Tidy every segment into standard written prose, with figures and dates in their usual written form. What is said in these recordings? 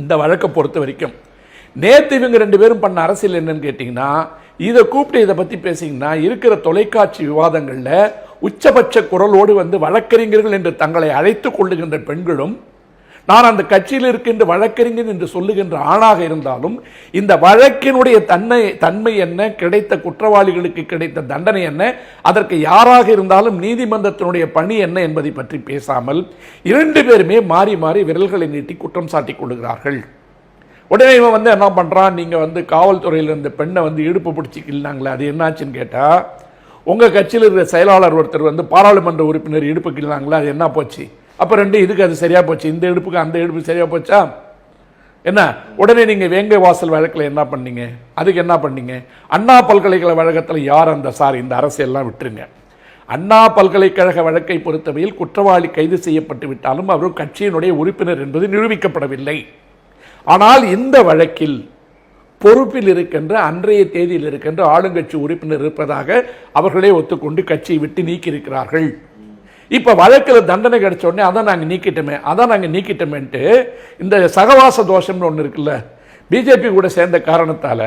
இந்த வழக்கை பொறுத்த வரைக்கும் நேற்று இவங்க 2 பேரும் பண்ண அரசியல் என்னன்னு கேட்டிங்கன்னா, இதை கூப்பிட்டு இதை பற்றி பேசிங்கன்னா இருக்கிற தொலைக்காட்சி விவாதங்களில் உச்சபட்ச குரலோடு வழக்கறிஞர்கள் என்று தங்களை அழைத்துக் கொள்ளுகின்ற பெண்களும், நான் அந்த கட்சியில் இருக்கின்ற வழக்கறிஞர் என்று சொல்லுகின்ற ஆணாக இருந்தாலும் இந்த வழக்கினுடைய தன்மை என்ன, கிடைத்த குற்றவாளிகளுக்கு கிடைத்த தண்டனை என்ன, அதற்கு யாராக இருந்தாலும் நீதிமன்றத்தினுடைய பணி என்ன என்பதை பற்றி பேசாமல் 2 பேருமே மாறி மாறி விரல்களை நீட்டி குற்றம் சாட்டிக் கொள்ளுகிறார்கள். உடனே இவன் என்ன பண்றான், நீங்க காவல்துறையில் இருந்த பெண்ணை இடுப்பு பிடிச்சி கிள்ளாங்களே, அது என்னாச்சுன்னு கேட்டா, உங்க கட்சியில் இருக்கிற செயலாளர் ஒருத்தர் பாராளுமன்ற உறுப்பினர் இடுப்பு கிள்ளாங்களே, அது என்ன போச்சு? அப்ப 2 இதுக்கு அது சரியா போச்சு, இந்த இடுப்புக்கு அந்த இடுப்பு சரியா போச்சா என்ன? உடனே நீங்க வேங்கை வாசல் வழக்கில் என்ன பண்ணீங்க? அதுக்கு என்ன பண்ணீங்க? அண்ணா பல்கலைக்கழக வழக்கத்தில் யார் அந்த இந்த அரசியல்லாம் விட்டுருங்க. அண்ணா பல்கலைக்கழக வழக்கை பொறுத்தவரையில் குற்றவாளி கைது செய்யப்பட்டு விட்டாலும் அவர் கட்சியினுடைய உறுப்பினர் என்பது நிரூபிக்கப்படவில்லை. ஆனால் இந்த வழக்கில் பொறுப்பில் இருக்கின்ற அன்றைய தேதியில் இருக்கின்ற ஆளுங்கட்சி உறுப்பினர் இருப்பதாக அவர்களே ஒத்துக்கொண்டு கட்சியை விட்டு நீக்கி இருக்கிறார்கள். இப்ப வழக்கில் தண்டனை கிடைச்ச உடனே அதான் நாங்க நீக்கிட்டோமேன்ட்டு இந்த சகவாச தோஷம்னு ஒன்று இருக்குல்ல, பிஜேபி கூட சேர்ந்த காரணத்தால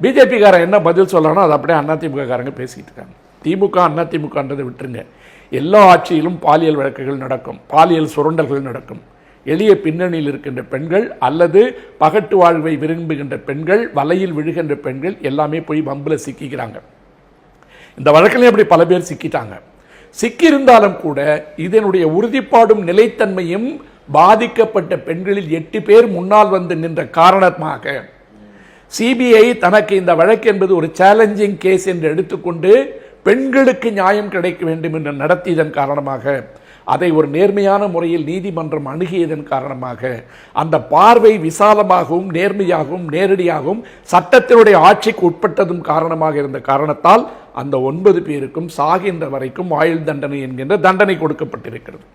பிஜேபி காரன் என்ன பதில் சொல்லணும் அது அப்படியே அதிமுக காரங்க பேசிட்டு இருக்காங்க. திமுக அதிமுகன்றதை விட்டுருங்க, எல்லா ஆட்சியிலும் பாலியல் வழக்குகள் நடக்கும், பாலியல் சுரண்டல்கள் நடக்கும். எளிய பின்னணியில் இருக்கின்ற பெண்கள் அல்லது பகட்டு வாழ்வை விரும்புகின்ற பெண்கள், வலையில் விழுகின்ற பெண்கள் எல்லாமே போய் வம்புல சிக்கிறாங்க. இந்த வழக்கிலே அப்படி பல பேர் சிக்கிட்டாங்க. சிக்கியிருந்தாலும் கூட இதனுடைய உறுதிப்பாடும் நிலைத்தன்மையும் பாதிக்கப்பட்ட பெண்களில் 8 பேர் முன்னால் நின்ற காரணமாக சிபிஐ தனக்கு இந்த வழக்கு என்பது ஒரு சேலஞ்சிங் கேஸ் என்று எடுத்துக்கொண்டு பெண்களுக்கு நியாயம் கிடைக்க வேண்டும் என்று நடத்தியதன் காரணமாக, அதை ஒரு நேர்மையான முறையில் நீதிமன்றம் அணுகியதன் காரணமாக, அந்த பார்வை விசாலமாகவும் நேர்மையாகவும் நேரடியாகவும் சட்டத்தினுடைய ஆட்சிக்கு உட்பட்டதும் காரணமாக இருந்த காரணத்தால் அந்த 9 பேருக்கும் சாகின்ற வரைக்கும் ஆயுள் தண்டனை என்கின்ற தண்டனை கொடுக்கப்பட்டிருக்கிறது.